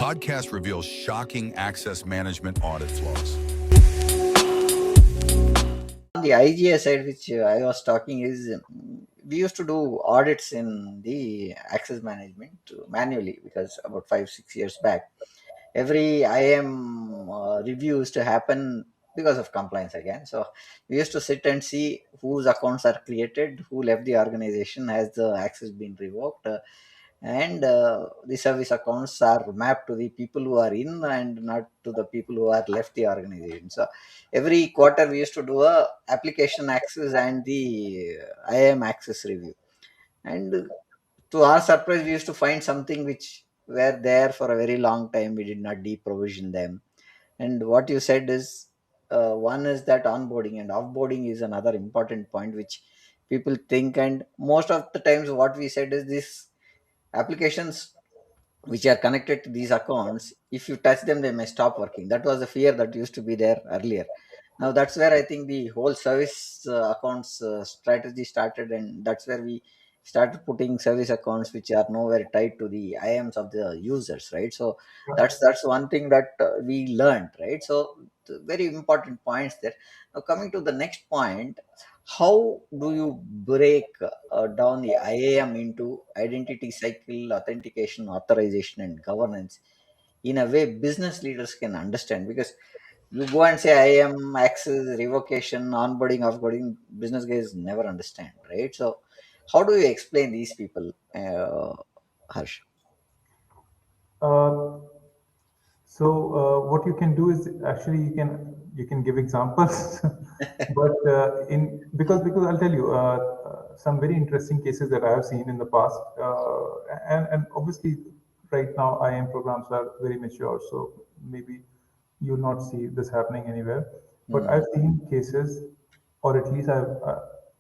podcast reveals shocking access management audit flaws. On the IGA side, which I was talking is we used to do audits in the access management manually because about 5 6 years back, every IAM review used to happen because of compliance again. So we used to sit and see whose accounts are created, who left the organization, has the access been revoked, and the service accounts are mapped to the people who are in and not to the people who are left the organization. So every quarter we used to do a application access and the IAM access review, and to our surprise we used to find something which were there for a very long time. We did not deprovision them. And what you said is one is that onboarding, and offboarding is another important point which people think. And most of the times what we said is this applications which are connected to these accounts, if you touch them they may stop working. That was the fear that used to be there earlier. Now that's where I think the whole service accounts strategy started, and that's where we started putting service accounts which are nowhere tied to the IAMs of the users, right? So that's one thing that we learned, right? So very important points there. Now coming to the next point, how do you break down the IAM into identity cycle, authentication, authorization, and governance in a way business leaders can understand? Because you go and say IAM, access, revocation, onboarding, offboarding, business guys never understand, right? So, how do you explain these people, Harsh? Uh, what you can do is actually you can give examples, but in because I'll tell you some very interesting cases that I have seen in the past, and obviously right now IAM programs are very mature, so maybe you'll not see this happening anywhere. But Hmm. I've seen cases, or at least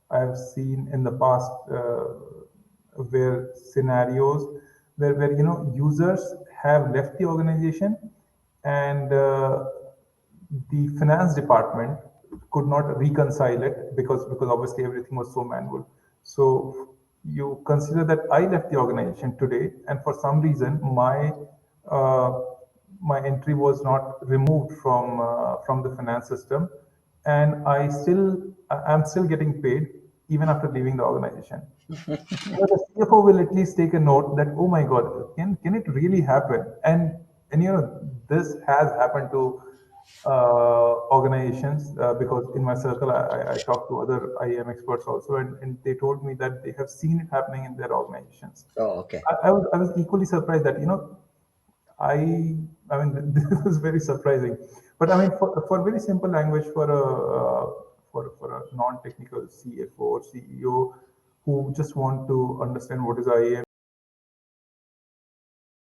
I've seen in the past where scenarios where users have left the organization, and the finance department could not reconcile it because obviously everything was so manual. So you consider that I left the organization today, and for some reason uh, my entry was not removed from the finance system, and I'm still getting paid even after leaving the organization. The CFO will at least take a note that, oh my God, can it really happen? And this has happened to organizations, because in my circle I talked to other IAM experts also, and they told me that they have seen it happening in their organizations. Oh, okay. I was equally surprised that I mean this was very surprising, but I mean for very simple language, for a non-technical CFO or CEO who just want to understand what is IAM